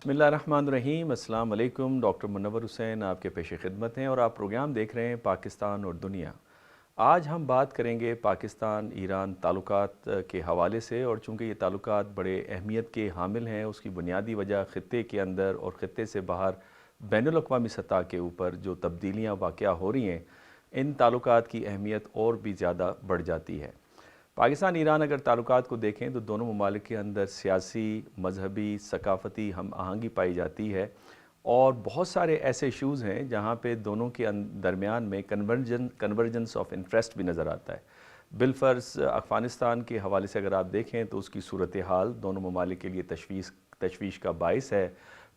بسم اللہ الرحمن الرحیم۔ السلام علیکم، ڈاکٹر منور حسین آپ کے پیش خدمت ہیں اور آپ پروگرام دیکھ رہے ہیں پاکستان اور دنیا۔ آج ہم بات کریں گے پاکستان ایران تعلقات کے حوالے سے، اور چونکہ یہ تعلقات بڑے اہمیت کے حامل ہیں، اس کی بنیادی وجہ خطے کے اندر اور خطے سے باہر بین الاقوامی سطح کے اوپر جو تبدیلیاں واقع ہو رہی ہیں، ان تعلقات کی اہمیت اور بھی زیادہ بڑھ جاتی ہے۔ پاکستان ایران اگر تعلقات کو دیکھیں تو دونوں ممالک کے اندر سیاسی، مذہبی، ثقافتی ہم آہنگی پائی جاتی ہے، اور بہت سارے ایسے ایشوز ہیں جہاں پہ دونوں کے درمیان میں کنورجنس آف انٹرسٹ بھی نظر آتا ہے۔ بالفرض افغانستان کے حوالے سے اگر آپ دیکھیں تو اس کی صورتحال دونوں ممالک کے لیے تشویش کا باعث ہے۔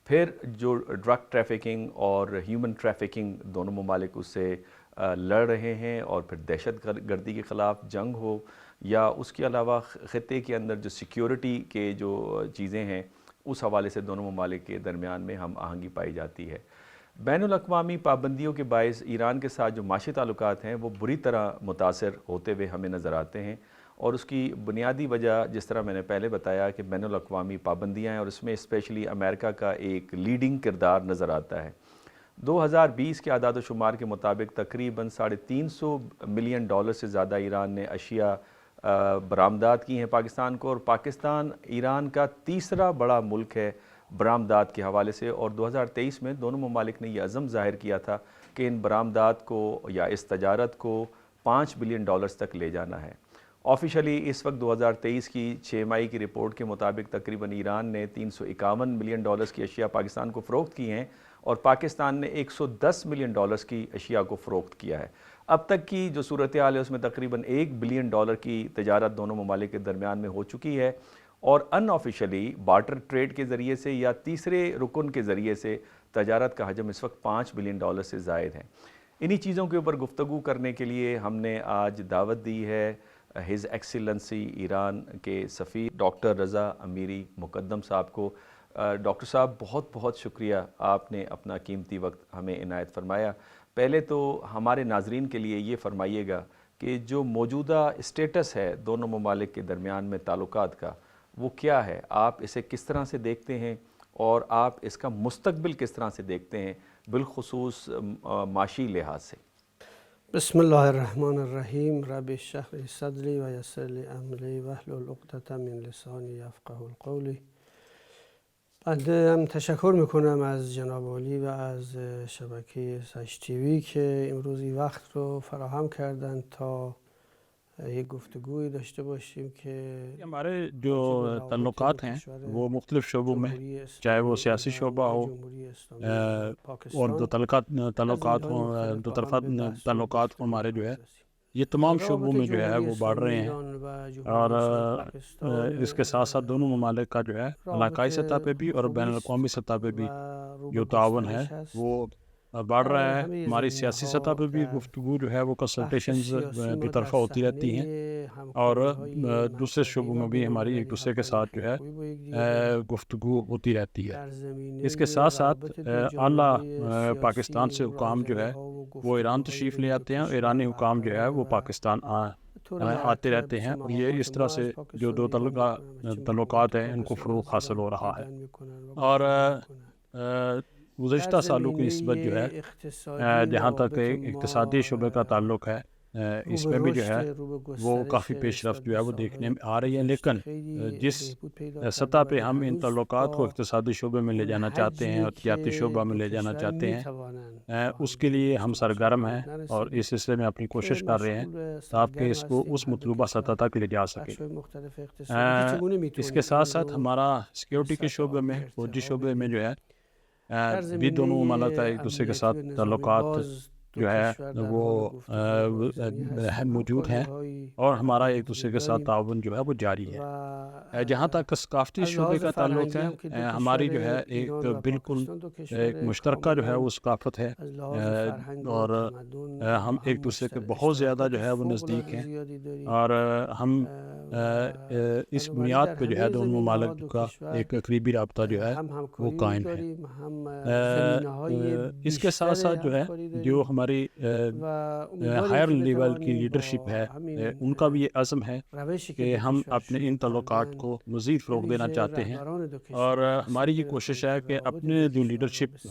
پھر جو ڈرگ ٹریفکنگ اور ہیومن ٹریفکنگ دونوں ممالک اس سے لڑ رہے ہیں، اور پھر دہشت گردی کے خلاف جنگ ہو، یا اس کے علاوہ خطے کے اندر جو سیکیورٹی کے جو چیزیں ہیں اس حوالے سے دونوں ممالک کے درمیان میں ہم آہنگی پائی جاتی ہے۔ بین الاقوامی پابندیوں کے باعث ایران کے ساتھ جو معاشی تعلقات ہیں وہ بری طرح متاثر ہوتے ہوئے ہمیں نظر آتے ہیں، اور اس کی بنیادی وجہ جس طرح میں نے پہلے بتایا کہ بین الاقوامی پابندیاں ہیں، اور اس میں اسپیشلی امریکہ کا ایک لیڈنگ کردار نظر آتا ہے۔ 2020 کے اعداد و شمار کے مطابق تقریباً $350 ملین سے زیادہ ایران نے اشیاء برآمدات کی ہیں پاکستان کو، اور پاکستان ایران کا تیسرا بڑا ملک ہے برآمدات کے حوالے سے، اور 2023 میں دونوں ممالک نے یہ عزم ظاہر کیا تھا کہ ان برآمدات کو یا اس تجارت کو $5 بلین تک لے جانا ہے۔ آفیشلی اس وقت 2023 کی 6 مئی کی رپورٹ کے مطابق تقریباً ایران نے $351 ملین کی اشیاء پاکستان کو فروخت کی ہیں، اور پاکستان نے $110 ملین کی اشیاء کو فروخت کیا ہے۔ اب تک کی جو صورتحال ہے اس میں تقریباً $1 بلین کی تجارت دونوں ممالک کے درمیان میں ہو چکی ہے، اور ان آفیشلی بارٹر ٹریڈ کے ذریعے سے یا تیسرے رکن کے ذریعے سے تجارت کا حجم اس وقت $5 بلین سے زائد ہے۔ انہی چیزوں کے اوپر گفتگو کرنے کے لیے ہم نے آج دعوت دی ہے ہز ایکسیلنسی ایران کے سفیر ڈاکٹر رضا امیری مقدم صاحب کو۔ ڈاکٹر صاحب بہت بہت شکریہ، آپ نے اپنا قیمتی وقت ہمیں عنایت فرمایا۔ پہلے تو ہمارے ناظرین کے لیے یہ فرمائیے گا کہ جو موجودہ اسٹیٹس ہے دونوں ممالک کے درمیان میں تعلقات کا، وہ کیا ہے؟ آپ اسے کس طرح سے دیکھتے ہیں، اور آپ اس کا مستقبل کس طرح سے دیکھتے ہیں، بالخصوص معاشی لحاظ سے؟ بسم اللہ الرحمن الرحیم، رب اشرح لی صدری ویسر لی امری واحلل عقدة من لسانی یفقهوا قولی. بنده هم تشکر میکنم از جناب عالی و از شبکه ساش تیوی که امروز این وقت رو فراهم کردن تا یک گفتگوی داشته باشیم که ہمارے جو تعلقات ہیں وہ مختلف شعبوں میں، چاہے وہ سیاسی شعبہ ہو اور دو تعلقات ہوں، دو طرفہ تعلقات ہوں، ہمارے جو ہے یہ تمام شعبوں میں جو ہے وہ بڑھ رہے ہیں، اور اس کے ساتھ ساتھ دونوں ممالک کا جو ہے علاقائی سطح پہ بھی اور بین الاقوامی سطح پہ بھی جو تعاون ہے وہ بڑھ رہا ہے۔ ہماری سیاسی سطح پہ بھی گفتگو جو ہے وہ کنسلٹیشنز دو طرفہ ہوتی رہتی ہیں، اور دوسرے شعبوں میں بھی ہماری ایک دوسرے کے ساتھ جو ہے گفتگو ہوتی رہتی ہے۔ اس کے ساتھ ساتھ اعلیٰ پاکستان سے حکام جو ہے وہ ایران تشریف لے آتے ہیں، اور ایرانی حکام جو ہے وہ پاکستان آتے رہتے ہیں، اور یہ اس طرح سے جو دو تعلقات ہیں ان کو فروغ حاصل ہو رہا ہے۔ اور گزشتہ سالوں کی نسبت جو ہے جہاں تک اقتصادی شعبے کا تعلق ہے، اس میں بھی جو ہے وہ کافی پیش رفت جو ہے وہ دیکھنے میں آ رہی ہے، لیکن جس سطح پہ ہم ان تعلقات کو اقتصادی شعبے میں لے جانا چاہتے ہیں اور تجارتی شعبہ میں لے جانا چاہتے ہیں، اس کے لیے ہم سرگرم ہیں اور اس سلسلے میں اپنی کوشش کر رہے ہیں تاکہ اس کو اس مطلوبہ سطح تک لے جا سکے۔ اس کے ساتھ ساتھ ہمارا سیکیورٹی کے شعبے میں، فوجی شعبے میں جو ہے بھی دونوں ممالک کا ایک دوسرے کے ساتھ تعلقات جو ہے وہ موجود ہیں، اور ہمارا ایک دوسرے کے ساتھ تعاون جو ہے وہ جاری ہے۔ جہاں تک ثقافتی شعبے کا تعلق ہے، ہماری جو ہے ایک بالکل ایک مشترکہ جو ہے وہ ثقافت ہے، اور ہم ایک دوسرے کے بہت زیادہ جو ہے وہ نزدیک ہیں، اور ہم اس بنیاد پہ جو ہے دونوں ممالک کا ایک قریبی رابطہ جو ہے وہ قائم ہے۔ اس کے ساتھ ساتھ جو ہے جو ہمارے ہماری ہائر لیول کی لیڈرشپ ہے ان کا بھی یہ عزم ہے کہ ہم اپنے ان تعلقات کو مزید فروغ دینا چاہتے ہیں، اور ہماری یہ کوشش ہے کہ اپنے جو لیڈرشپ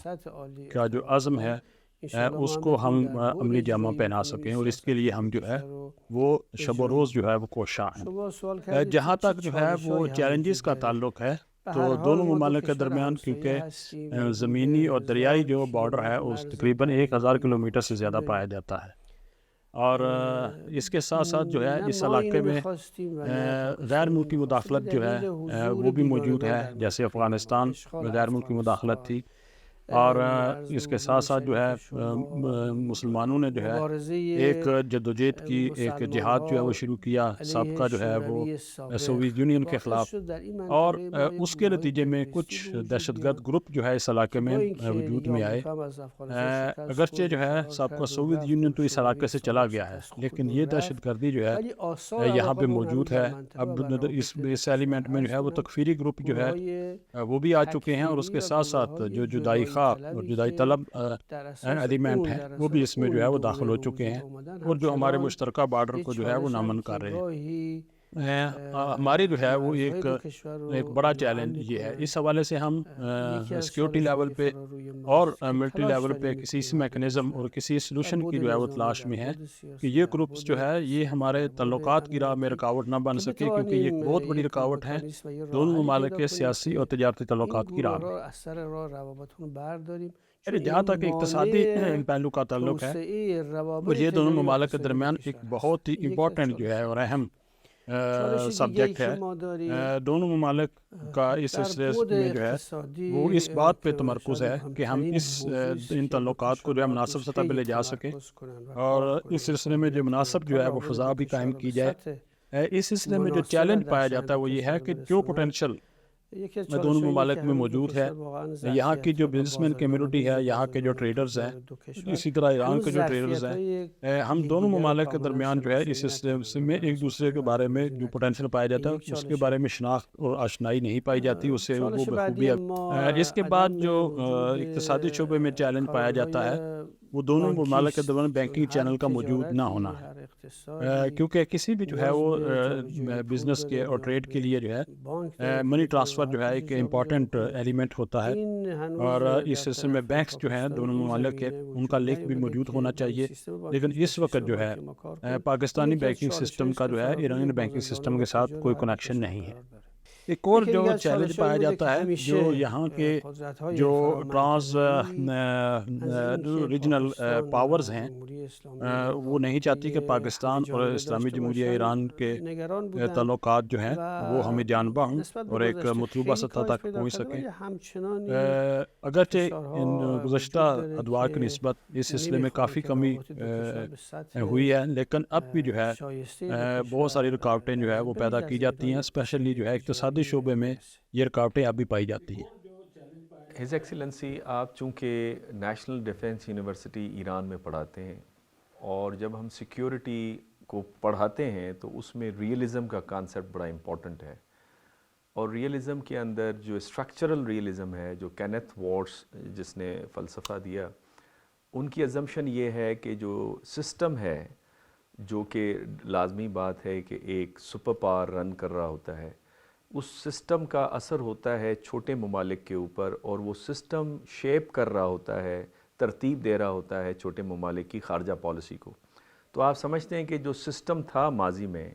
کا جو عزم ہے اس کو ہم عملی جامہ پہنا سکیں، اور اس کے لیے ہم جو ہے وہ شب و روز جو ہے وہ کوشاں ہیں۔ جہاں تک جو ہے وہ چیلنجز کا تعلق ہے تو دونوں ممالک کے درمیان، کیونکہ زمینی اور دریائی جو بارڈر ہے اس تقریباً 1000 کلومیٹر سے زیادہ پایا جاتا ہے، اور اس کے ساتھ ساتھ جو ہے اس علاقے میں غیر ملکی مداخلت جو ہے وہ بھی موجود ہے، جیسے افغانستان میں غیر ملکی مداخلت تھی، اور اس کے ساتھ ساتھ جو ہے مسلمانوں نے جو ہے ایک جدوجہد کی، ایک جہاد جو ہے وہ شروع کیا سابقہ جو ہے وہ سوویت یونین کے خلاف، اور اس کے نتیجے میں کچھ دہشت گرد گروپ جو ہے اس علاقے میں وجود میں آئے۔ اگرچہ جو ہے سابقہ سوویت یونین تو اس علاقے سے چلا گیا ہے، لیکن یہ دہشت گردی جو ہے یہاں پہ موجود ہے۔ اب اس ایلیمنٹ میں جو ہے وہ تکفیری گروپ جو ہے وہ بھی آ چکے ہیں، اور اس کے ساتھ ساتھ جو جدائی خواہ اور جدائی طلب ایلیمنٹ ہیں وہ بھی اس میں جو ہے وہ داخل ہو چکے ہیں، اور جو ہمارے مشترکہ بارڈر کو جو ہے وہ نامن کر رہے ہیں۔ ہماری جو ہے وہ ایک بڑا چیلنج یہ ہے۔ اس حوالے سے ہم سیکیورٹی لیول پہ اور ملٹری لیول پہ کسی میکنزم اور کسی سلوشن کی جو ہے وہ تلاش میں ہے کہ یہ گروپس جو ہے یہ ہمارے تعلقات کی راہ میں رکاوٹ نہ بن سکے، کیونکہ یہ ایک بہت بڑی رکاوٹ ہے دونوں ممالک کے سیاسی اور تجارتی تعلقات کی راہ میں۔ جہاں تک اقتصادی پہلو کا تعلق ہے، یہ دونوں ممالک کے درمیان ایک بہت ہی امپورٹنٹ جو ہے اور اہم سبجیکٹ ہے۔ دونوں ممالک کا اس سلسلے میں جو ہے وہ اس بات پہ تمرکز ہے کہ ہم ان تعلقات کو جو ہے مناسب سطح پہ لے جا سکیں، اور اس سلسلے میں جو مناسب جو ہے وہ فضا بھی قائم کی جائے۔ اس سلسلے میں جو چیلنج پایا جاتا ہے وہ یہ ہے کہ جو پوٹینشیل دونوں ممالک میں موجود ہے، یہاں کی جو بزنس مین کمیونٹی ہے، یہاں کے جو ٹریڈرز ہیں، اسی طرح ایران کے جو ٹریڈرز ہیں، ہم دونوں ممالک کے درمیان جو ہے اس سلسلے میں ایک دوسرے کے بارے میں جو پوٹینشیل پایا جاتا ہے اس کے بارے میں شناخت اور آشنائی نہیں پائی جاتی، اس سے وہ بخوبی۔ اس کے بعد جو اقتصادی شعبے میں چیلنج پایا جاتا ہے وہ دونوں ممالک کے درمیان بینکنگ چینل کا موجود نہ ہونا ہے، کیونکہ کسی بھی جو ہے وہ بزنس کے اور ٹریڈ کے لیے جو ہے منی ٹرانسفر جو ہے ایک امپورٹنٹ ایلیمنٹ ہوتا ہے، اور اس سلسلے میں بینکس جو ہیں دونوں ممالک کے ان کا لنک بھی موجود ہونا چاہیے، لیکن اس وقت جو ہے پاکستانی بینکنگ سسٹم کا جو ہے ایرانی بینکنگ سسٹم کے ساتھ کوئی کنیکشن نہیں ہے۔ ایک اور جو چیلنج پایا جاتا ہے جو یہاں کے جو ٹرانس ریجنل پاورز ہیں وہ نہیں چاہتی کہ پاکستان اور اسلامی جمہوریہ ایران کے تعلقات جو ہیں وہ ہمیں جانبہ ہوں اور ایک مطلوبہ سطح تک پہنچ سکیں۔ اگرچہ ان گزشتہ ادوار کی نسبت اس سلسلے میں کافی کمی ہوئی ہے، لیکن اب بھی جو ہے بہت ساری رکاوٹیں جو ہے وہ پیدا کی جاتی ہیں، اسپیشلی جو ہے اقتصادی شعبے میں یہ رکاوٹیں اب بھی پائی جاتی ہیں۔ ہز ایکسیلنسی، آپ چونکہ نیشنل ڈیفنس یونیورسٹی ایران میں پڑھاتے ہیں، اور جب ہم سیکیورٹی کو پڑھاتے ہیں تو اس میں ریئلزم کا کانسیپٹ بڑا امپورٹنٹ ہے، اور ریئلزم کے اندر جو اسٹرکچرل ریئلزم ہے جو کینتھ وارٹس جس نے فلسفہ دیا، ان کی ازمپشن یہ ہے کہ جو سسٹم ہے جو کہ لازمی بات ہے کہ ایک سپر پاور رن کر رہا ہوتا ہے، اس سسٹم کا اثر ہوتا ہے چھوٹے ممالک کے اوپر، اور وہ سسٹم شیپ کر رہا ہوتا ہے، ترتیب دے رہا ہوتا ہے چھوٹے ممالک کی خارجہ پالیسی کو۔ تو آپ سمجھتے ہیں کہ جو سسٹم تھا ماضی میں،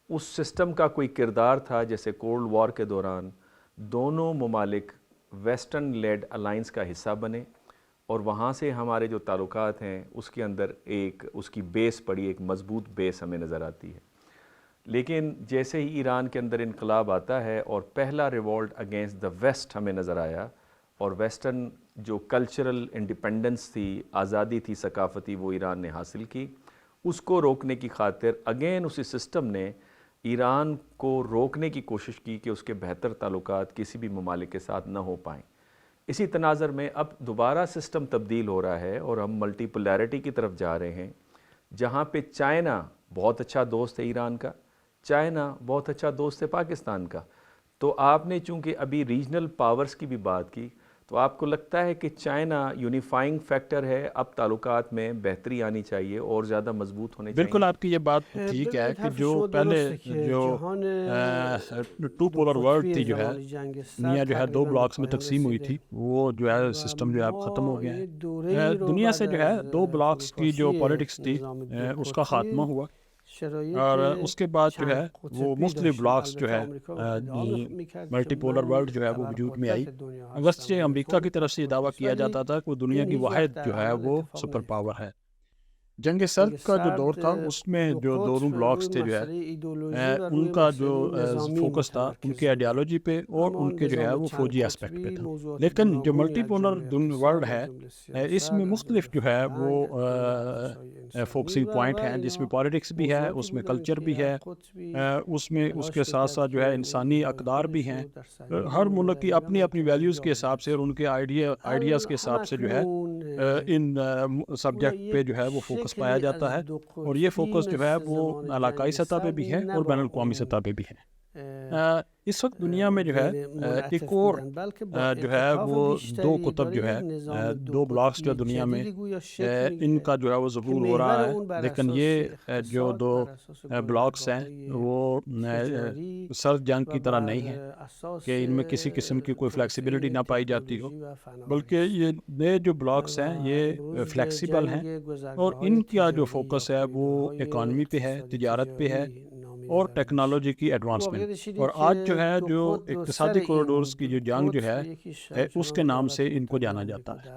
اس سسٹم کا کوئی کردار تھا، جیسے کولڈ وار کے دوران دونوں ممالک ویسٹرن لیڈ الائنس کا حصہ بنے، اور وہاں سے ہمارے جو تعلقات ہیں اس کے اندر ایک اس کی بیس پڑی، ایک مضبوط بیس ہمیں نظر آتی ہے۔ لیکن جیسے ہی ایران کے اندر انقلاب آتا ہے اور پہلا ریوولٹ اگینسٹ دا ویسٹ ہمیں نظر آیا، اور ویسٹرن جو کلچرل انڈیپینڈنس تھی، آزادی تھی ثقافتی، وہ ایران نے حاصل کی، اس کو روکنے کی خاطر اگین اسی سسٹم نے ایران کو روکنے کی کوشش کی کہ اس کے بہتر تعلقات کسی بھی ممالک کے ساتھ نہ ہو پائیں۔ اسی تناظر میں اب دوبارہ سسٹم تبدیل ہو رہا ہے اور ہم ملٹی پولیرٹی کی طرف جا رہے ہیں، جہاں پہ چائنا بہت اچھا دوست ہے ایران کا، چائنا بہت اچھا دوست ہے پاکستان کا۔ تو آپ نے چونکہ ابھی ریجنل پاورز کی بھی بات کی، تو آپ کو لگتا ہے کہ چائنا یونیفائنگ فیکٹر ہے، اب تعلقات میں بہتری آنی چاہیے اور زیادہ مضبوط ہونے چاہیے؟ بالکل آپ کی یہ بات ٹھیک ہے کہ جو پہلے جو ٹو پولر ورلڈ تھی جو ہے دنیا جو ہے دو بلاکس میں تقسیم ہوئی تھی، وہ جو ہے سسٹم جو ہے اب ختم ہو گیا ہے. دنیا سے جو ہے دو بلاکس کی جو پالیٹکس تھی اس کا خاتمہ ہوا، اور اس کے بعد جو ہے وہ مختلف بلاکس جو ہے ملٹی پولر ورلڈ جو ہے وہ وجود میں آئی. اگرچہ امریکہ کی طرف سے یہ دعویٰ کیا جاتا تھا کہ وہ دنیا کی واحد جو ہے وہ سپر پاور ہے. جنگ سرد کا جو دور تھا اس میں جو دونوں بلاکس تھے جو ہے ان کا جو فوکس تھا ان کی آئیڈیالوجی پہ اور ان کے جو ہے وہ فوجی اسپیکٹ پہ تھا. لیکن جو ملٹی پولر ورلڈ ہے اس میں مختلف جو ہے وہ فوکسنگ پوائنٹ ہیں، جس میں پالیٹکس بھی ہے، اس میں کلچر بھی ہے، اس میں اس کے ساتھ ساتھ جو ہے انسانی اقدار بھی ہیں. ہر ملک کی اپنی اپنی ویلیوز کے حساب سے اور ان کے آئیڈیاز کے حساب سے جو ہے ان سبجیکٹ پہ جو ہے وہ فوکس پایا جاتا ہے، اور یہ فوکس جو ہے وہ علاقائی سطح پہ بھی ہے اور بین الاقوامی سطح پہ بھی ہے. اس وقت دنیا میں جو ہے ایک اور جو ہے وہ دو قطب جو ہے دو بلاکس جو دنیا میں ان کا جو ہے وہ ظہور ہو رہا ہے. لیکن یہ جو دو بلاکس ہیں وہ سرد جنگ کی طرح نہیں ہیں کہ ان میں کسی قسم کی کوئی فلیکسیبلٹی نہ پائی جاتی ہو، بلکہ یہ نئے جو بلاکس ہیں یہ فلیکسیبل ہیں اور ان کا جو فوکس ہے وہ اکانومی پہ ہے، تجارت پہ ہے اور ٹیکنالوجی کی ایڈوانسمنٹ. اور آج جو ہے جو اقتصادی کوریڈورز کی جو جنگ جو ہے اس کے نام سے ان کو جانا جاتا ہے.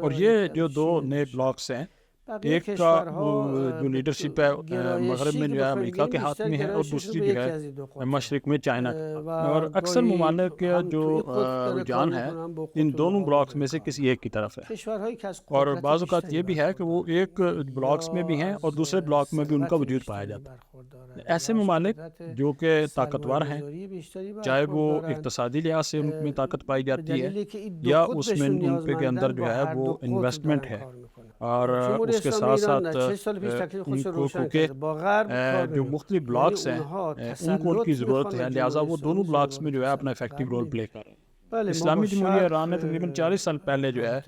اور یہ جو دو نئے بلاکس ہیں، ایک کا جو لیڈرشپ ہے مغرب میں جو ہے امریکہ کے ہاتھ میں ہے، اور دوسری جو ہے مشرق میں چائنا کا. اور اکثر ممالک کا جو رجحان ہے ان دونوں بلاکس میں سے کسی ایک کی طرف ہے، اور بعض اوقات یہ بھی ہے کہ وہ ایک بلاکس میں بھی ہیں اور دوسرے بلاک میں بھی ان کا وجود پایا جاتا ہے. ایسے ممالک جو کہ طاقتور ہیں، چاہے وہ اقتصادی لحاظ سے ان میں طاقت پائی جاتی ہے یا اس میں ان کے اندر جو ہے وہ انویسٹمنٹ ہے، اور اس کے ساتھ ساتھ ان کو کیونکہ جو مختلف بلاکس ہیں ان کو ان کی ضرورت ہے، لہٰذا وہ دونوں بلاکس میں جو ہے اپنا افیکٹو رول پلے کر رہے ہیں. اسلامی جمہوریہ ایران نے تقریباً 40 سال پہلے جو ہے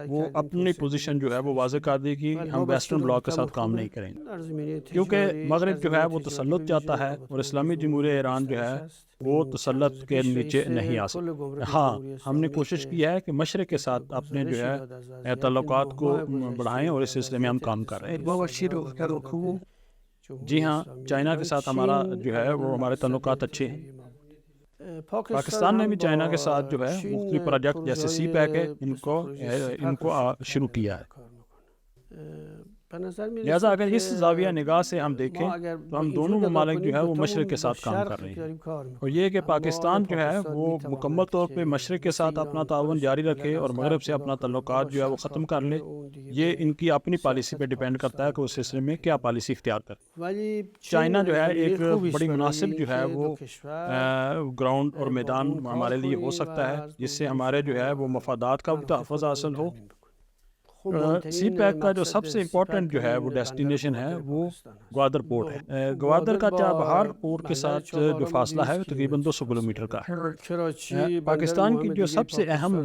وہ اپنی پوزیشن جو ہے وہ واضح کر دی کہ ہم ویسٹرن بلاک کے ساتھ کام نہیں کریں گے، کیونکہ مغرب جو ہے وہ تسلط چاہتا ہے اور اسلامی جمہوریہ ایران جو ہے وہ تسلط کے نیچے نہیں آ سکتا. ہاں، ہم نے کوشش کی ہے کہ مشرق کے ساتھ اپنے جو ہے تعلقات کو بڑھائیں اور اس سلسلے میں ہم کام کر رہے ہیں. جی ہاں، چائنا کے ساتھ ہمارا جو ہے وہ ہمارے تعلقات اچھے ہیں. پاکستان نے بھی چائنا کے ساتھ جو ہے مختلف پروجیکٹ جیسے سی پیک ہے ان کو شروع کیا ہے. لہٰذا اگر اس زاویہ نگاہ سے ہم دیکھیں تو ہم دونوں ممالک جو ہے وہ مشرق کے ساتھ کام کر رہے ہیں، اور یہ کہ پاکستان جو ہے وہ مکمل طور پہ مشرق کے ساتھ اپنا تعاون جاری رکھے اور مغرب سے اپنا تعلقات جو ہے وہ ختم کر لے، یہ ان کی اپنی پالیسی پہ ڈیپینڈ کرتا ہے کہ اس سلسلے میں کیا پالیسی اختیار کرے. چائنا جو ہے ایک بڑی مناسب جو ہے وہ گراؤنڈ اور میدان ہمارے لیے ہو سکتا ہے، جس سے ہمارے جو ہے وہ مفادات کا تحفظ حاصل ہو. سی پیک کا جو سب سے امپورٹنٹ جو ہے وہ ڈیسٹینیشن ہے وہ گوادر پورٹ ہے. گوادر کا چابہار پورٹ کے ساتھ جو فاصلہ ہے وہ تقریباً 200 کلومیٹر کا ہے. پاکستان کی جو سب سے اہم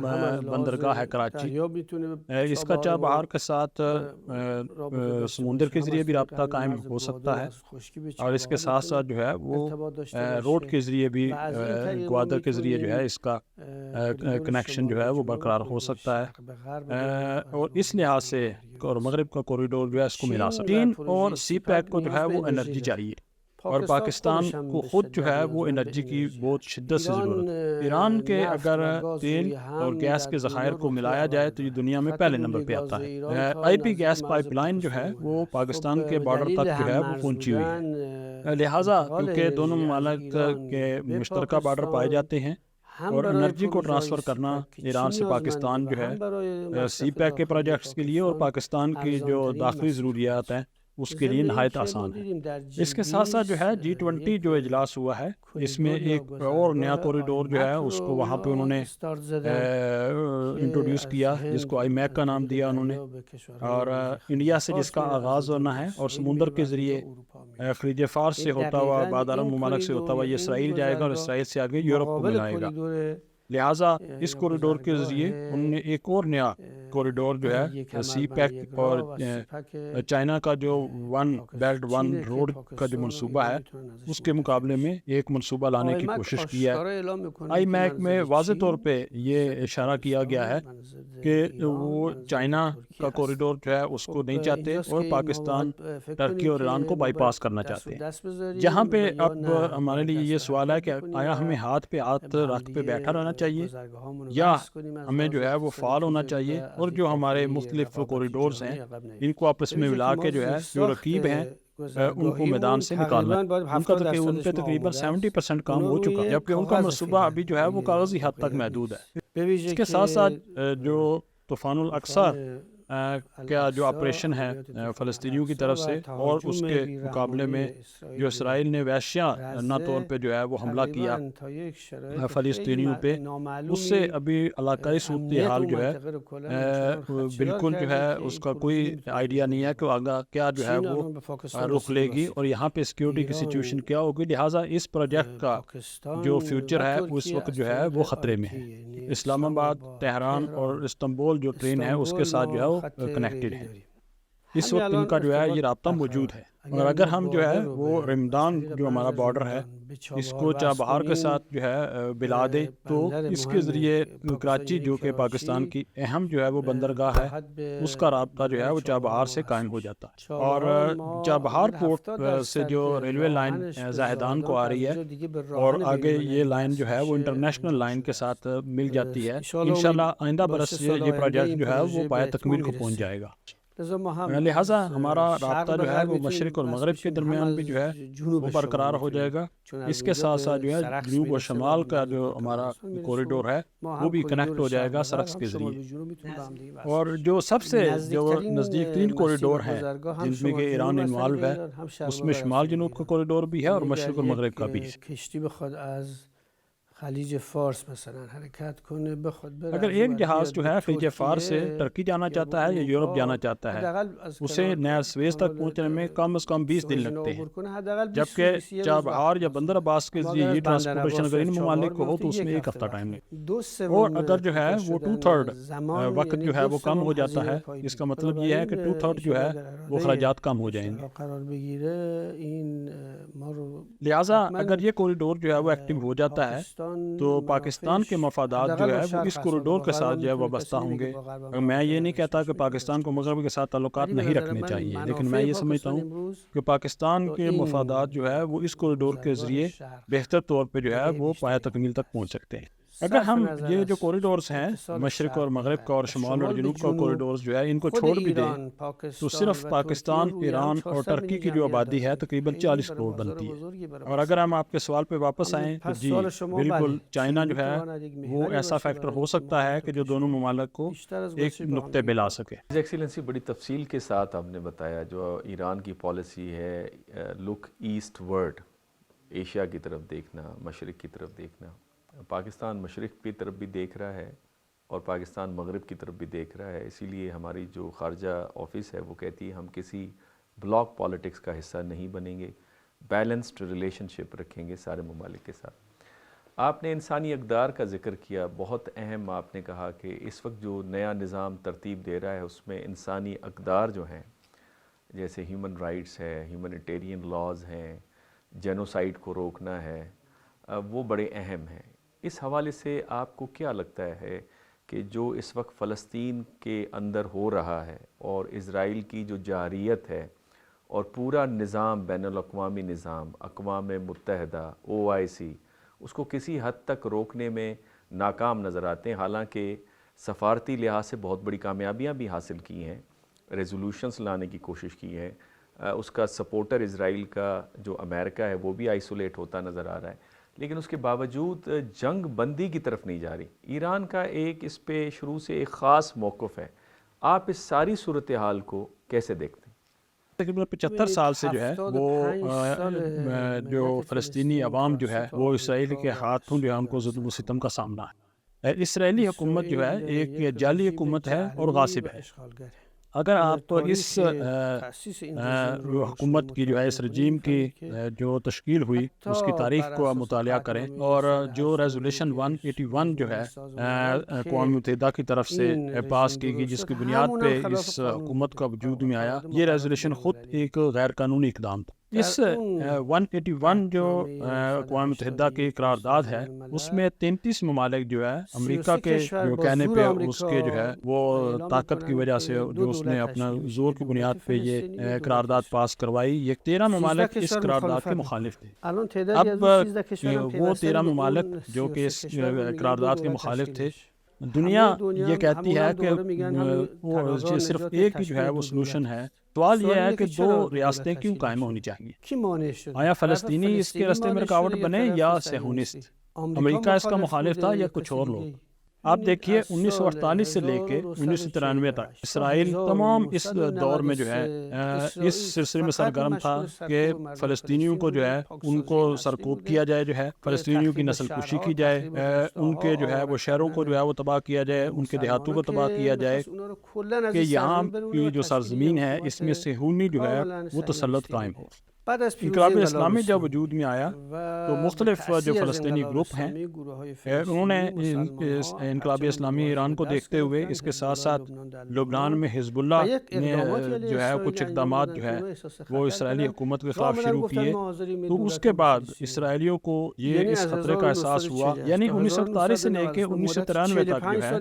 بندرگاہ ہے کراچی، اس کا چابہار کے ساتھ سمندر کے ذریعے بھی رابطہ قائم ہو سکتا ہے، اور اس کے ساتھ ساتھ جو ہے وہ روڈ کے ذریعے بھی گوادر کے ذریعے جو ہے اس کا کنیکشن جو ہے وہ برقرار ہو سکتا ہے. اور اس لحاظ سے اور مغرب کا کوریڈور جو ہے اس کو ملا سکتا ہے. چین اور سی پیک کو جو ہے وہ انرجی چاہیے، اور پاکستان کو خود جو ہے وہ انرجی کی بہت شدت سے ضرورت ہے. ایران کے اگر تیل اور گیس کے ذخائر کو ملایا جائے تو یہ دنیا میں پہلے نمبر پہ آتا ہے. آئی پی گیس پائپ لائن جو ہے وہ پاکستان کے بارڈر تک جو ہے وہ پہنچی ہوئی ہے. لہٰذا کیونکہ دونوں ممالک کے مشترکہ بارڈر پائے جاتے ہیں اور انرجی کو ٹرانسفر کرنا ایران سے پاکستان جو ہے سی پیک کے پروجیکٹس کے لیے اور پاکستان کی جو داخلی ضروریات ہیں اس کے لیے نہایت آسان ہے. اس کے ساتھ ساتھ جو ہے G20 جو اجلاس ہوا ہے اس میں ایک اور نیا کوریڈور جو ہے اس کو وہاں پہ انہوں نے انٹروڈیوس کیا، جس کو آئی میک کا نام دیا انہوں نے، اور انڈیا سے جس کا آغاز ہونا ہے اور سمندر کے ذریعے خلیج فارس سے ہوتا ہوا بعد عرب ممالک سے ہوتا ہوا یہ اسرائیل جائے گا اور اسرائیل سے آگے یورپ کو ملائے گا. لہٰذا اس کوریڈور کے ذریعے انہوں نے ایک اور نیا کوریڈور جو ہے سی پیک اور چائنا کا جو ون بیلٹ ون روڈ کا جو منصوبہ ہے اس کے مقابلے میں ایک منصوبہ لانے کی کوشش کی ہے۔ آئی میک میں واضح طور پہ یہ اشارہ کیا گیا ہے کہ وہ چائنا کا کوریڈور جو ہے اس کو نہیں چاہتے اور پاکستان، ترکی اور ایران کو بائی پاس کرنا چاہتے ہیں۔ جہاں پہ اب ہمارے لیے یہ سوال ہے کہ آیا ہمیں ہاتھ پہ ہاتھ رکھ پہ بیٹھا رہنا چاہیے یا ہمیں جو ہے وہ فعال ہونا چاہیے اور جو ہمارے مختلف کوریڈورز ہیں ان کو آپس میں ملا کے جو ہے جو رقیب ہیں ان کو میدان سے نکالنا۔ ان پہ تقریباً 70% کام ہو چکا ہے، جبکہ ان کا منصوبہ ابھی جو ہے وہ کاغذی حد تک محدود ہے۔ اس کے ساتھ ساتھ جو طوفان الاقصی کا جو آپریشن ہے فلسطینیوں کی طرف سے اور اس کے مقابلے میں جو اسرائیل نے وحشیانہ طور پہ جو ہے وہ حملہ کیا فلسطینیوں پہ، اس سے ابھی علاقائی صورتحال جو ہے بالکل جو ہے اس کا کوئی آئیڈیا نہیں ہے کہ آگے کیا جو ہے وہ رخ لے گی اور یہاں پہ سیکیورٹی کی سچویشن کیا ہوگی۔ لہٰذا اس پروجیکٹ کا جو فیوچر ہے اس وقت جو ہے وہ خطرے میں ہے۔ اسلام آباد، تہران اور استنبول جو ٹرین ہے اس کے ساتھ جو ہے وہ کنیکٹڈ ہے۔ اس وقت ان کا جو ہے یہ رابطہ موجود ہے، اور اگر ہم جو ہے وہ رمضان جو ہمارا بارڈر ہے اس کو چابہار کے ساتھ جو ہے بلا دے تو اس کے ذریعے کراچی جو کہ پاکستان کی اہم جو ہے وہ بندرگاہ ہے اس کا رابطہ جو ہے وہ چابہار سے قائم ہو جاتا ہے، اور چابہار پورٹ سے جو ریلوے لائن زاہدان کو آ رہی ہے اور آگے یہ لائن جو ہے وہ انٹرنیشنل لائن کے ساتھ مل جاتی ہے۔ انشاءاللہ آئندہ برس یہ پروجیکٹ جو ہے وہ پایہ تکمیل کو پہنچ جائے گا۔ لہٰذا ہمارا رابطہ جو ہے وہ مشرق اور مغرب کے درمیان بھی جو ہے وہ برقرار ہو جائے گا۔ اس کے ساتھ ساتھ جو ہے جنوب و شمال کا جو ہمارا کوریڈور ہے وہ بھی کنیکٹ ہو جائے گا سڑک کے ذریعے، اور جو سب سے جو نزدیک ترین کوریڈور ہیں جن میں کہ ایران انوالو ہے اس میں شمال جنوب کا کوریڈور بھی ہے اور مشرق اور مغرب کا بھی ہے۔ خلیج فارس مثلا حرکت کنه بخود اگر ایک جہاز جو ہے خلیج فارس سے ترکی جانا چاہتا ہے یا یورپ جانا چاہتا ہے اسے نہر سویز تک پہنچنے میں کم از کم 20 دن لگتے ہیں، جبکہ چابہار یا بندر عباس کے ذریعے یہ ٹرانسپورٹیشن اگر ان ممالک کو ہو تو اس میں 1 ہفتہ ٹائم لگتا ہے، اور اگر جو ہے وہ 2/3 وقت جو ہے وہ کم ہو جاتا ہے، اس کا مطلب یہ ہے کہ 2/3 جو ہے وہ اخراجات کم ہو جائیں گے۔ لہٰذا اگر یہ کوریڈور جو ہے وہ ایکٹیو ہو جاتا ہے تو پاکستان کے مفادات جو ہے وہ اس کوریڈور کے ساتھ جو ہے وابستہ ہوں گے۔ میں یہ نہیں کہتا کہ پاکستان کو مغرب کے ساتھ تعلقات نہیں رکھنے چاہیے، لیکن میں یہ سمجھتا ہوں کہ پاکستان کے مفادات جو ہے وہ اس کوریڈور کے ذریعے بہتر طور پہ جو ہے وہ پایہ تکمیل تک پہنچ سکتے ہیں۔ اگر ہم یہ جو کوریڈورز ہیں مشرق اور مغرب کا اور شمال اور جنوب کا کوریڈورز جو ہے ان کو چھوڑ بھی دیں تو صرف پاکستان، ایران اور ترکی کی جو آبادی ہے تقریباً 40 کروڑ بنتی ہے۔ اور اگر ہم آپ کے سوال پہ واپس آئیں تو جی بالکل چائنا جو ہے وہ ایسا فیکٹر ہو سکتا ہے کہ جو دونوں ممالک کو ایک نقطے پہ لا سکے۔ ایکسیلنسی بڑی تفصیل کے ساتھ آپ نے بتایا جو ایران کی پالیسی ہے لک ایسٹ ورڈ، ایشیا کی طرف دیکھنا، مشرق کی طرف دیکھنا۔ پاکستان مشرق کی طرف بھی دیکھ رہا ہے اور پاکستان مغرب کی طرف بھی دیکھ رہا ہے، اسی لیے ہماری جو خارجہ آفس ہے وہ کہتی ہے ہم کسی بلاک پالیٹکس کا حصہ نہیں بنیں گے، بیلنسڈ ریلیشن شپ رکھیں گے سارے ممالک کے ساتھ۔ آپ نے انسانی اقدار کا ذکر کیا، بہت اہم آپ نے کہا کہ اس وقت جو نیا نظام ترتیب دے رہا ہے اس میں انسانی اقدار جو ہیں جیسے ہیومن رائٹس ہے، ہیومنیٹیرین لاز ہیں، جینوسائیڈ کو روکنا ہے، وہ بڑے اہم ہیں۔ اس حوالے سے آپ کو کیا لگتا ہے کہ جو اس وقت فلسطین کے اندر ہو رہا ہے اور اسرائیل کی جو جارحیت ہے اور پورا نظام بین الاقوامی نظام، اقوام متحدہ، OIC اس کو کسی حد تک روکنے میں ناکام نظر آتے ہیں، حالانکہ سفارتی لحاظ سے بہت بڑی کامیابیاں بھی حاصل کی ہیں، ریزولوشنز لانے کی کوشش کی ہے، اس کا سپورٹر اسرائیل کا جو امریکہ ہے وہ بھی آئسولیٹ ہوتا نظر آ رہا ہے، لیکن اس کے باوجود جنگ بندی کی طرف نہیں جا رہی۔ ایران کا ایک اس پہ شروع سے ایک خاص موقف ہے، آپ اس ساری صورتحال کو کیسے دیکھتے ہیں؟ تقریباً 75 سال سے جو ہے وہ جو فلسطینی عوام جو ہے وہ اسرائیل کے ہاتھوں جو ہے ان کو ظلم و ستم کا سامنا ہے۔ اسرائیلی حکومت جو ہے ایک جعلی حکومت ہے اور غاصب ہے۔ اگر آپ اس حکومت کی جو ہے اس رجیم کی جو تشکیل ہوئی اس کی تاریخ کو آپ مطالعہ کریں اور جو ریزولیشن 181 جو ہے اقوام متحدہ کی طرف سے پاس کی گئی جس کی بنیاد پہ اس حکومت کا وجود میں آیا، یہ ریزولیشن خود ایک غیر قانونی اقدام تھا۔ اس 181 جو اقوام متحدہ کی قرارداد ہے اس میں 33 ممالک جو ہے امریکہ کے جو کہنے پہ اس کے جو ہے وہ طاقت کی وجہ سے جو اس نے اپنا زور کی بنیاد پہ یہ قرارداد پاس کروائی، یہ 13 ممالک اس قرارداد کے مخالف تھے۔ اب وہ 13 ممالک جو کہ اس قرارداد کے مخالف تھے، دنیا یہ کہتی ہے کہ وہ صرف ایک ہی جو ہے وہ سلوشن ہے۔ سوال یہ ہے کہ 2 ریاستیں کیوں قائم ہونی چاہیے؟ آیا فلسطینی اس کے راستے میں رکاوٹ بنے یا صہیونسٹ؟ امریکہ اس کا مخالف تھا یا کچھ اور لوگ؟ آپ دیکھیے 1948 سے لے کے 1993 تک اسرائیل تمام اس دور میں جو ہے اس سلسلے میں سرگرم تھا کہ فلسطینیوں کو جو ہے ان کو سرکوب کیا جائے، جو ہے فلسطینیوں کی نسل کشی کی جائے، ان کے جو ہے وہ شہروں کو جو ہے وہ تباہ کیا جائے، ان کے دیہاتوں کو تباہ کیا جائے، کہ یہاں کی جو سرزمین ہے اس میں صہیونی جو ہے وہ تسلط قائم ہو۔ انقلاب اسلامی جب وجود میں آیا تو مختلف جو فلسطینی گروپ ہیں انہوں نے انقلاب اسلامی ایران کو دیکھتے ہوئے اس کے ساتھ ساتھ لبنان میں حزب اللہ نے جو ہے کچھ اقدامات جو ہے وہ اسرائیلی حکومت کے خلاف شروع کیے۔ تو اس کے بعد اسرائیلیوں کو یہ اس خطرے کا احساس ہوا، یعنی 1948 سے لے کے 1993 تک جو ہے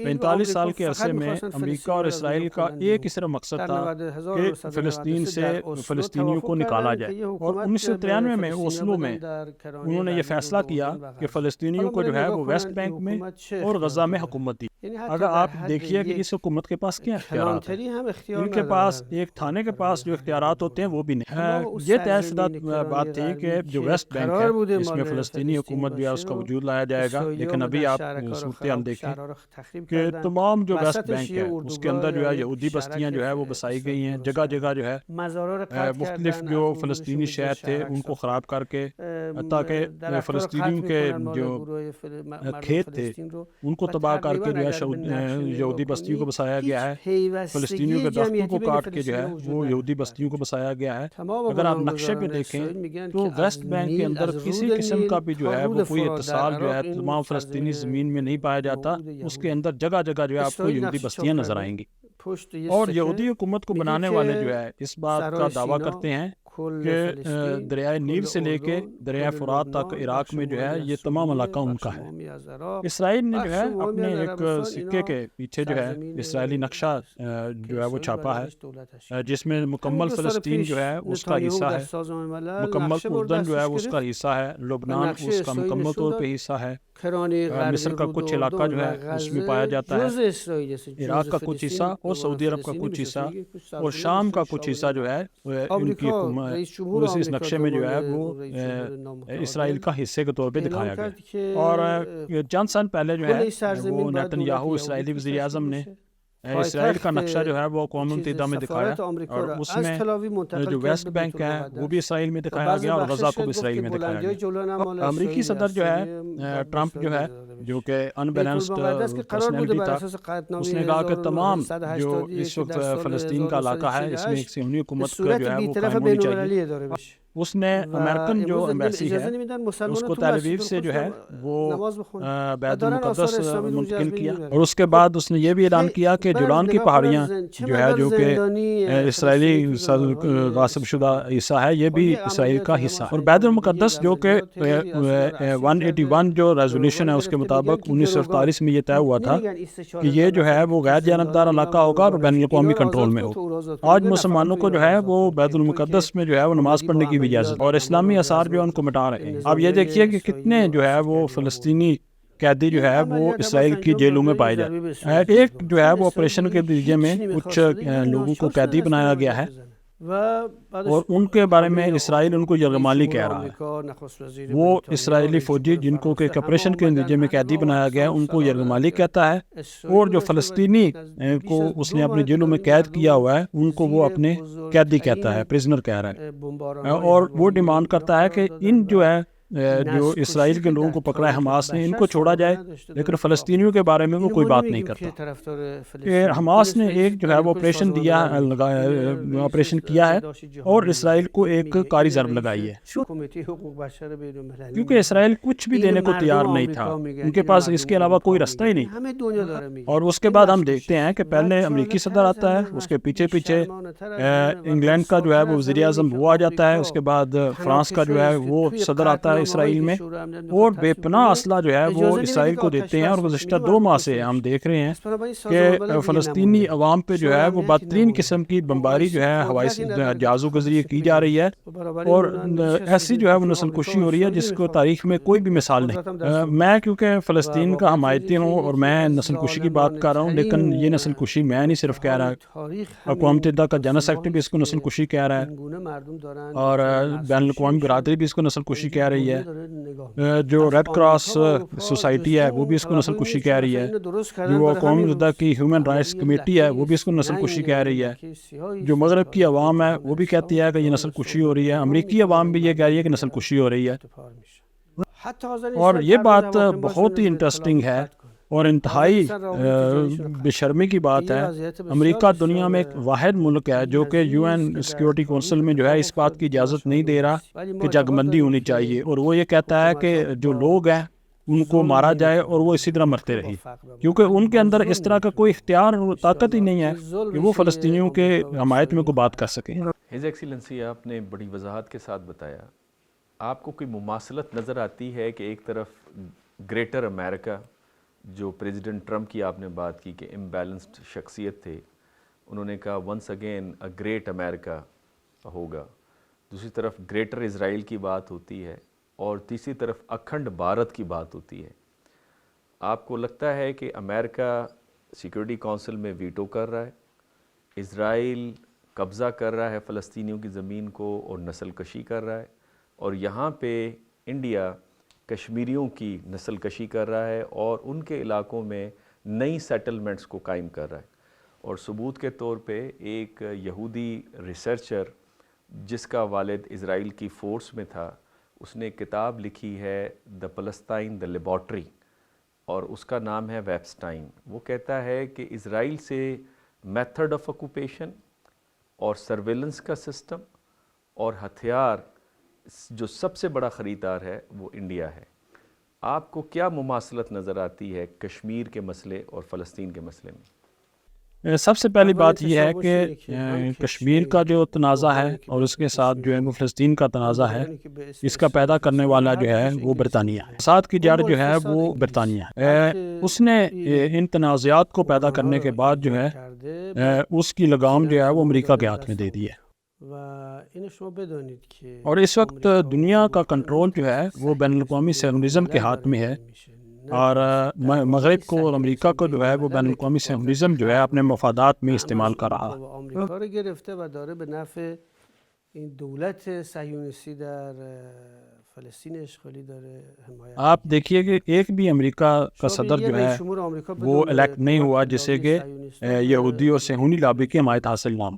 45 سال کے عرصے میں امریکہ اور اسرائیل کا ایک ہی صرف مقصد تھا کہ فلسطین سے فلسطینیوں کو نکالا جائے، اور 1993 میں اوسلو میں انہوں نے یہ فیصلہ کیا کہ فلسطینیوں کو جو ہے وہ ویسٹ بینک میں اور غزہ میں حکومت دی۔ اگر آپ دیکھیے کہ اس حکومت کے پاس کیا اختیارات ہیں، ان کے پاس ایک تھانے کے پاس جو اختیارات ہوتے ہیں وہ بھی نہیں۔ یہ طے شدہ بات تھی کہ جو ویسٹ بینک ہے اس میں فلسطینی حکومت جو ہے اس کا وجود لایا جائے گا، لیکن ابھی آپ صورتحال دیکھیں کہ تمام جو ویسٹ بینک ہے اس کے اندر جو ہے یہودی بستیاں جو ہے وہ بسائی گئی ہیں، جگہ جگہ جو ہے مختلف جو فلسطینی شہر تھے ان کو خراب کر کے، تاکہ فلسطینیوں کے جو کھیت تھے ان کو تباہ کر کے جو ہے یہودی بستیوں کو بسایا گیا ہے، فلسطینیوں کے درختوں کو کاٹ کے جو ہے وہ یہودی بستیوں کو بسایا گیا ہے۔ اگر آپ نقشے پہ دیکھیں تو ویسٹ بینک کے اندر کسی قسم کا بھی جو ہے وہ کوئی اتصال جو ہے تمام فلسطینی زمین میں نہیں پایا جاتا، اس کے اندر جگہ جگہ جو ہے آپ کو یہودی بستیاں نظر آئیں گی، اور یہودی حکومت کو بنانے والے جو ہے اس بات کا دعویٰ کرتے ہیں کہ دریائے نیل سے لے کے دریائے فرات تک عراق میں جو ہے یہ تمام علاقہ ان کا ہے۔ اسرائیل نے جو ہے اپنے ایک سکے کے پیچھے جو ہے اسرائیلی نقشہ جو ہے وہ چھاپا ہے، جس میں مکمل فلسطین جو ہے اس کا حصہ ہے، مکمل اردن جو ہے اس کا حصہ ہے، لبنان اس کا مکمل طور پہ حصہ ہے، مصر کا کچھ علاقہ جو ہے اس میں پایا جاتا ہے، عراق کا کچھ حصہ اور سعودی عرب کا کچھ حصہ اور شام کا کچھ حصہ جو ہے ان کی اس نقشے میں جو ہے وہ اسرائیل کا حصے کے طور پہ دکھایا گیا۔ اور چند سال پہلے جو ہے وہ نیتن یاہو اسرائیلی وزیر اعظم نے اسرائیل کا نقشہ جو ہے وہ اقوام متحدہ میں دکھایا، اور اس میں جو ویسٹ بینک ہے وہ بھی اسرائیل میں دکھایا گیا اور غزہ کو بھی اسرائیل میں دکھایا گیا۔ امریکی صدر جو ہے ٹرمپ جو ہے جو کہ ان بیلنسڈ پرسنالٹی تھا، اس نے کہا کہ تمام جو اس وقت فلسطین کا علاقہ ہے اس میں ایک صہیونی حکومت کا جو ہے وہ قائم ہونی چاہیے۔ اس نے امریکن جو ایمبیسی ہے اس کو تل ابیب سے جو ہے وہ بیت المقدس منتقل کیا، اور اس کے بعد اس نے یہ بھی اعلان کیا کہ جولان کی پہاڑیاں جو ہے جو کہ اسرائیلی غاصب شدہ حصہ ہے یہ بھی اسرائیل کا حصہ، اور بیت المقدس جو کہ 181 جو ریزولوشن ہے اس کے مطابق 1948 میں یہ طے ہوا تھا کہ یہ جو ہے وہ غیر جانبدار علاقہ ہوگا اور بین الاقوامی کنٹرول میں ہو۔ آج مسلمانوں کو جو ہے وہ بیت المقدس میں جو ہے وہ نماز پڑھنے کی بھی اجازت، اور اسلامی آثار جو ہے ان کو مٹا رہے ہیں۔ اب یہ دیکھیے کہ کتنے جو ہے وہ فلسطینی قیدی جو ہے وہ اسرائیل کی جیلوں میں پائے جاتے ہیں۔ ایک جو ہے وہ آپریشن کے نتیجے میں کچھ لوگوں کو قیدی بنایا گیا ہے، اور ان کے بارے میں اسرائیل ان کو یرغمالی کہہ رہا ہے۔ وہ اسرائیلی فوجی جن کو ایک آپریشن کے نتیجے میں قیدی بنایا گیا ان کو یرغمالی کہتا ہے، اور جو فلسطینی کو اس نے اپنے جیلوں میں قید کیا ہوا ہے ان کو وہ اپنے قیدی کہتا ہے، پرزنر کہہ رہا ہے، اور وہ ڈیمانڈ کرتا ہے کہ ان جو ہے جو اسرائیل کے لوگوں کو پکڑا ہے حماس نے، ان کو چھوڑا جائے، لیکن فلسطینیوں کے بارے میں وہ کوئی بات نہیں کرتا. کہ حماس نے ایک جو ہے وہ آپریشن دیا آپریشن کیا ہے اور اسرائیل کو ایک کاری ضرب لگائی ہے، کیونکہ اسرائیل کچھ بھی دینے کو تیار نہیں تھا، ان کے پاس اس کے علاوہ کوئی رستہ ہی نہیں. اور اس کے بعد ہم دیکھتے ہیں کہ پہلے امریکی صدر آتا ہے، اس کے پیچھے پیچھے انگلینڈ کا جو ہے وہ وزیر اعظم وہ آ جاتا ہے، اس کے بعد فرانس کا جو ہے وہ صدر آتا ہے اسرائیل میں، اور بے پناہ اسلحہ جو ہے وہ اسرائیل کو دیتے ہیں. اور گزشتہ 2 ماہ سے ہم دیکھ رہے ہیں کہ فلسطینی عوام پہ جو ہے وہ بدترین قسم کی بمباری جو ہے ہوائی جہازوں کے ذریعے کی جا رہی ہے، اور ایسی جو ہے وہ نسل کشی ہو رہی ہے جس کو تاریخ میں کوئی بھی مثال نہیں. میں کیونکہ فلسطین کا حمایتی ہوں اور میں نسل کشی کی بات کر رہا ہوں، لیکن یہ نسل کشی میں نہیں صرف کہہ رہا، اقوام متحدہ کا جنوسائیڈ بھی اس کو نسل کشی کہہ رہا ہے، اور بین الاقوامی برادری بھی اس کو نسل کشی کہہ رہی ہے، جو ریڈ کراس سوسائٹی ہے وہ بھی اس کو نسل کشی کہہ رہی ہے، جو اقوام متحدہ کی ہیومن رائٹس کمیٹی ہے وہ بھی اس کو نسل کشی کہہ رہی ہے، جو مغرب کی عوام ہے وہ بھی کہتی ہے کہ یہ نسل کشی ہو رہی ہے، امریکی عوام بھی یہ کہہ رہی ہے کہ نسل کشی ہو رہی ہے. اور یہ بات بہت ہی انٹرسٹنگ ہے اور انتہائی بے شرمی کی بات ہے. امریکہ دنیا میں ایک واحد ملک ہے جو کہ UN سیکیورٹی کونسل میں جو ہے اس بات کی اجازت نہیں دے رہا کہ جنگ بندی ہونی چاہیے، اور وہ یہ کہتا ہے کہ جو لوگ ہیں ان کو مارا جائے اور وہ اسی طرح مرتے رہے، کیونکہ ان کے اندر اس طرح کا کوئی اختیار اور طاقت ہی نہیں ہے کہ وہ فلسطینیوں کے حمایت میں کوئی بات کر سکیں. ہز ایکسیلنسی، آپ نے بڑی وضاحت کے ساتھ بتایا. آپ کو کوئی مماثلت نظر آتی ہے کہ ایک طرف گریٹر امریکہ، جو پریزیڈنٹ ٹرمپ کی آپ نے بات کی کہ امبیلنسڈ شخصیت تھے، انہوں نے کہا ونس اگین اے گریٹ امریکہ ہوگا، دوسری طرف گریٹر اسرائیل کی بات ہوتی ہے، اور تیسری طرف اکھنڈ بھارت کی بات ہوتی ہے. آپ کو لگتا ہے کہ امریکہ سیکورٹی کونسل میں ویٹو کر رہا ہے، اسرائیل قبضہ کر رہا ہے فلسطینیوں کی زمین کو اور نسل کشی کر رہا ہے، اور یہاں پہ انڈیا کشمیریوں کی نسل کشی کر رہا ہے اور ان کے علاقوں میں نئی سیٹلمنٹس کو قائم کر رہا ہے؟ اور ثبوت کے طور پہ ایک یہودی ریسرچر جس کا والد اسرائیل کی فورس میں تھا، اس نے ایک کتاب لکھی ہے دا پلسطائن دا لیبارٹری، اور اس کا نام ہے ویبسٹائن. وہ کہتا ہے کہ اسرائیل سے میتھڈ آف آکوپیشن اور سرویلنس کا سسٹم اور ہتھیار جو سب سے بڑا خریدار ہے وہ انڈیا ہے. آپ کو کیا مماثلت نظر آتی ہے کشمیر کے مسئلے اور فلسطین کے مسئلے میں؟ سب سے پہلی بات یہ ہے کہ کشمیر کا جو تنازع ہے اور اس کے ساتھ جو ہے وہ فلسطین کا تنازع ہے، اس کا پیدا کرنے والا جو ہے وہ برطانیہ ہے. فساد کی جڑ جو ہے وہ برطانیہ ہے. اس نے ان تنازعات کو پیدا کرنے کے بعد جو ہے اس کی لگام جو ہے وہ امریکہ کے ہاتھ میں دے دی ہے، اور اس وقت دنیا کا کنٹرول جو ہے وہ بین الاقوامی صہیونزم کے ہاتھ میں ہے، اور مغرب کو اور امریکہ کو جو ہے وہ بین الاقوامی صہیونزم جو ہے اپنے مفادات میں استعمال کر رہا ہے. آپ دیکھیے کہ ایک بھی امریکہ کا صدر جو ہے وہ الیکٹ نہیں ہوا جسے کہ یہودی اور صہیونی لابی کی حمایت حاصل نہ ہو.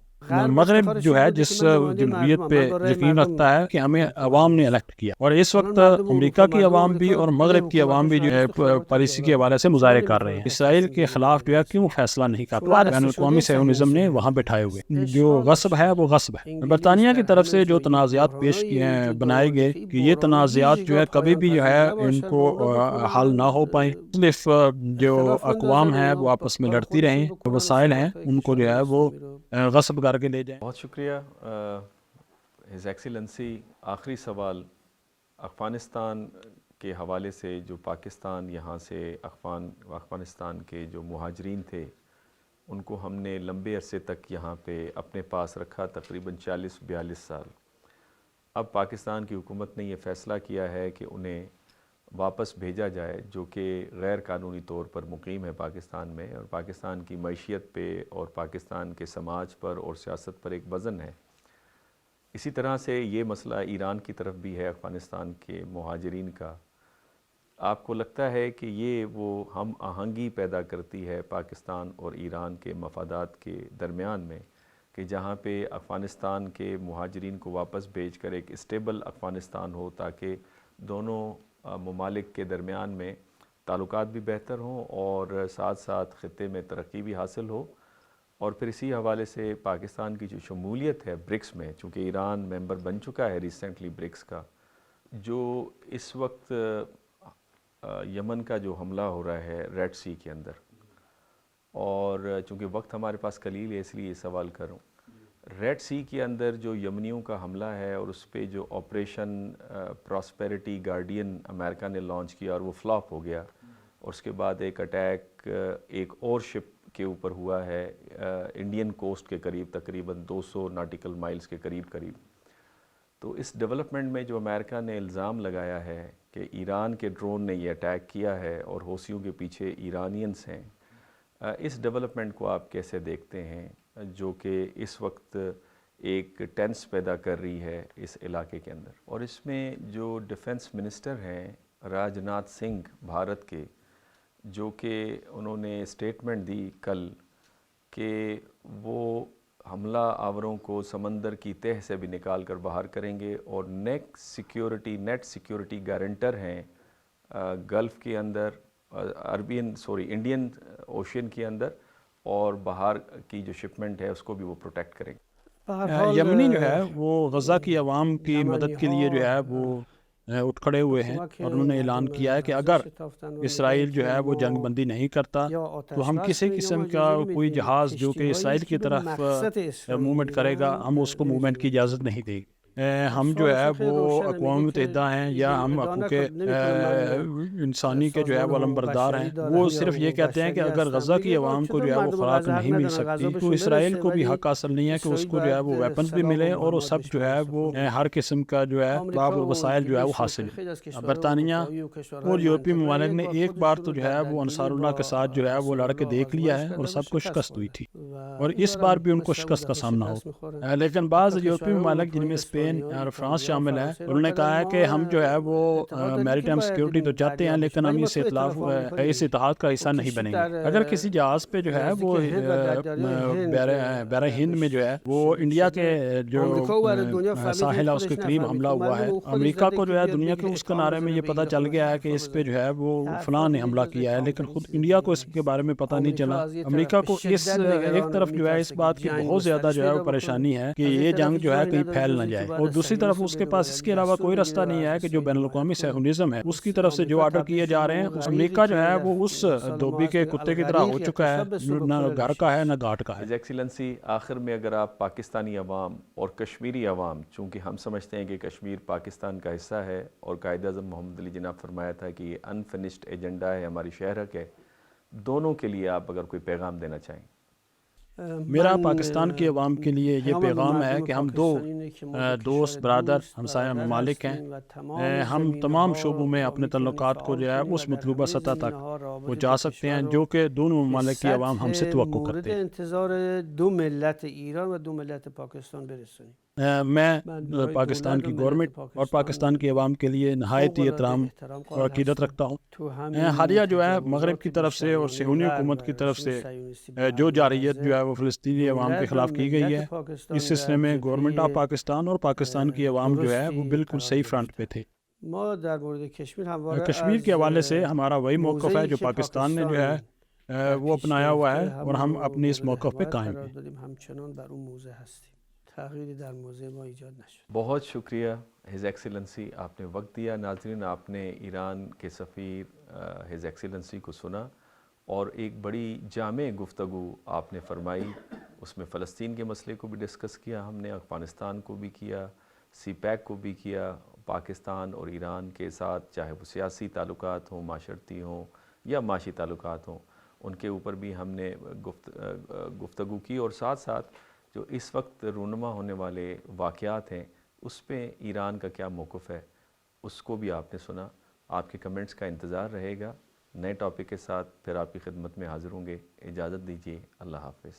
مغرب جو ہے جس جمہوریت پہ یقین رکھتا ہے کہ ہمیں عوام نے الیکٹ کیا، اور اس وقت امریکہ کی عوام بھی اور مغرب کی عوام بھی جو ہے پالیسی کے حوالے سے مظاہرے کر رہے ہیں. اسرائیل کے خلاف جو ہے کیوں فیصلہ نہیں کرتا بین الاقوامی صہیونزم نے وہاں بٹھائے ہوئے؟ جو غصب ہے وہ غصب ہے. برطانیہ کی طرف سے جو تنازعات پیش بنائے گئے کہ یہ تنازعات جو ہے کبھی بھی جو ہے ان کو حل نہ ہو پائیں، صرف جو اقوام ہیں وہ آپس میں لڑتی رہیں، وسائل ہیں ان کو جو ہے وہ غصب کر کے لے جائیں. بہت شکریہ ہز ایکسیلنسی. آخری سوال افغانستان کے حوالے سے، جو پاکستان یہاں سے افغانستان کے جو مہاجرین تھے ان کو ہم نے لمبے عرصے تک یہاں پہ اپنے پاس رکھا، تقریباً 40-42 سال. اب پاکستان کی حکومت نے یہ فیصلہ کیا ہے کہ انہیں واپس بھیجا جائے، جو کہ غیر قانونی طور پر مقیم ہے پاکستان میں، اور پاکستان کی معیشت پہ اور پاکستان کے سماج پر اور سیاست پر ایک وزن ہے. اسی طرح سے یہ مسئلہ ایران کی طرف بھی ہے افغانستان کے مہاجرین کا. آپ کو لگتا ہے کہ یہ وہ ہم آہنگی پیدا کرتی ہے پاکستان اور ایران کے مفادات کے درمیان میں، کہ جہاں پہ افغانستان کے مہاجرین کو واپس بھیج کر ایک اسٹیبل افغانستان ہو تاکہ دونوں ممالک کے درمیان میں تعلقات بھی بہتر ہوں اور ساتھ ساتھ خطے میں ترقی بھی حاصل ہو. اور پھر اسی حوالے سے پاکستان کی جو شمولیت ہے برکس میں، چونکہ ایران ممبر بن چکا ہے ریسنٹلی برکس کا، جو اس وقت یمن کا جو حملہ ہو رہا ہے ریڈ سی کے اندر، اور چونکہ وقت ہمارے پاس قلیل ہے اس لیے یہ سوال کروں، ریڈ سی کے اندر جو یمنیوں کا حملہ ہے اور اس پہ جو آپریشن پراسپیرٹی گارڈین امریکہ نے لانچ کیا اور وہ فلاپ ہو گیا، اور اس کے بعد ایک اٹیک ایک اور شپ کے اوپر ہوا ہے انڈین کوسٹ کے قریب، تقریباً 200 ناٹیکل مائلز کے قریب. تو اس ڈیولپمنٹ میں جو امریکہ نے الزام لگایا ہے کہ ایران کے ڈرون نے یہ اٹیک کیا ہے اور حوثیوں کے پیچھے ایرانینز ہیں، اس ڈیولپمنٹ کو آپ کیسے دیکھتے ہیں جو کہ اس وقت ایک ٹینس پیدا کر رہی ہے اس علاقے کے اندر؟ اور اس میں جو ڈیفنس منسٹر ہیں راج ناتھ سنگھ بھارت کے، جو کہ انہوں نے اسٹیٹمنٹ دی کل کہ وہ حملہ آوروں کو سمندر کی تہہ سے بھی نکال کر باہر کریں گے، اور نیٹ سیکیورٹی گارنٹر ہیں گلف کے اندر، انڈین اوشین کے اندر، اور باہر کی جو شپمنٹ ہے اس کو بھی وہ پروٹیکٹ کریں گے. یمنی جو ہے وہ غزہ کی عوام کی مدد کے لیے جو ہے وہ اٹھ کھڑے ہوئے ہیں، اور انہوں نے اعلان کیا ہے کہ اگر اسرائیل جو ہے وہ جنگ بندی نہیں کرتا تو ہم کسی قسم کا کوئی جہاز جو کہ اسرائیل کی طرف موومنٹ کرے گا، ہم اس کو موومنٹ کی اجازت نہیں دیں گے. ہم جو ہے وہ اقوام متحدہ ہیں یا ہم حقوق انسانی کے جو ہے وہ علمبردار ہیں، وہ صرف یہ کہتے ہیں کہ اگر غزہ کی عوام کو جو ہے وہ خوراک نہیں مل سکتی تو اسرائیل کو بھی حق حاصل نہیں ہے کہ اس کو جو ہے وہ ویپنز بھی ملے اور وہ سب جو ہے وہ ہر قسم کا جو ہے وسائل جو ہے وہ حاصل ہے. برطانیہ اور یورپی ممالک نے ایک بار تو جو ہے وہ انصار اللہ کے ساتھ جو ہے وہ لڑ کے دیکھ لیا ہے اور سب کو شکست ہوئی تھی، اور اس بار بھی ان کو شکست کا سامنا ہو. لیکن بعض یورپی ممالک جن میں اسپین اور فرانس شامل ہے، انہوں نے کہا ہے کہ ہم جو ہے وہ میری ٹائم سیکیورٹی تو چاہتے ہیں لیکن ہم اس اتحاد کا حصہ نہیں بنیں گے. اگر کسی جہاز پہ جو ہے وہ بحر ہند میں جو ہے وہ انڈیا کے جو ساحل ہے اس کے قریب حملہ ہوا ہے، امریکہ کو جو ہے دنیا کے اس کنارے میں یہ پتہ چل گیا ہے کہ اس پہ جو ہے وہ فلاں نے حملہ کیا ہے، لیکن خود انڈیا کو اس کے بارے میں پتہ نہیں چلا. امریکہ کو اس ایک طرف جو ہے اس بات کی بہت زیادہ جو ہے وہ پریشانی ہے کہ یہ جنگ جو ہے کہیں پھیل نہ جائے، اور دوسری طرف اس کے پاس اس کے علاوہ کوئی راستہ نہیں ہے کہ جو بین الاقوامی صہیونزم ہے اس کی طرف سے جو آرڈر کیے جا رہے ہیں، امریکہ جو ہے وہ اس دھوبی کے کتے کی طرح ہو چکا ہے، نہ گھر کا ہے نہ گھاٹ کا ہے. ہز ایکسیلنسی، آخر میں اگر آپ پاکستانی عوام اور کشمیری عوام، چونکہ ہم سمجھتے ہیں کہ کشمیر پاکستان کا حصہ ہے اور قائد اعظم محمد علی جناح فرمایا تھا کہ یہ انفنشڈ ایجنڈا ہے، ہماری شہرک ہے، دونوں کے لیے آپ اگر کوئی پیغام دینا چاہیں؟ میرا پاکستان کے عوام کے لیے یہ پیغام ہے کہ ہم دو دوست برادر ہمسایہ ممالک ہیں، ہم تمام شعبوں میں اپنے تعلقات کو جو ہے اس مطلوبہ سطح تک پہنچا سکتے ہیں جو کہ دونوں ممالک کی عوام ہم سے توقع کرتے ہیں. میں پاکستان کی گورنمنٹ اور پاکستان کی عوام کے لیے نہایت ہی احترام اور عقیدت رکھتا ہوں. حالیہ جو ہے مغرب کی طرف سے اور صہیونی حکومت کی طرف سے جو جارحیت جو ہے وہ فلسطینی عوام کے خلاف کی گئی ہے، اس سلسلے میں گورنمنٹ آف پاکستان اور پاکستان کی عوام جو ہے وہ بالکل صحیح فرنٹ پہ تھے. کشمیر کے حوالے سے ہمارا وہی موقف ہے جو پاکستان نے جو ہے وہ اپنایا ہوا ہے، اور ہم اپنے اس موقف پہ قائم ہیں. بہت شکریہ ہز ایکسیلنسی، آپ نے وقت دیا. ناظرین، آپ نے ایران کے سفیر ہز ایکسیلنسی کو سنا اور ایک بڑی جامع گفتگو آپ نے فرمائی. اس میں فلسطین کے مسئلے کو بھی ڈسکس کیا ہم نے، افغانستان کو بھی کیا، سی پیک کو بھی کیا، پاکستان اور ایران کے ساتھ چاہے وہ سیاسی تعلقات ہوں، معاشرتی ہوں یا معاشی تعلقات ہوں، ان کے اوپر بھی ہم نے گفتگو کی، اور ساتھ ساتھ جو اس وقت رونما ہونے والے واقعات ہیں اس پہ ایران کا کیا موقف ہے اس کو بھی آپ نے سنا. آپ کے کمنٹس کا انتظار رہے گا. نئے ٹاپک کے ساتھ پھر آپ کی خدمت میں حاضر ہوں گے. اجازت دیجیے. اللہ حافظ.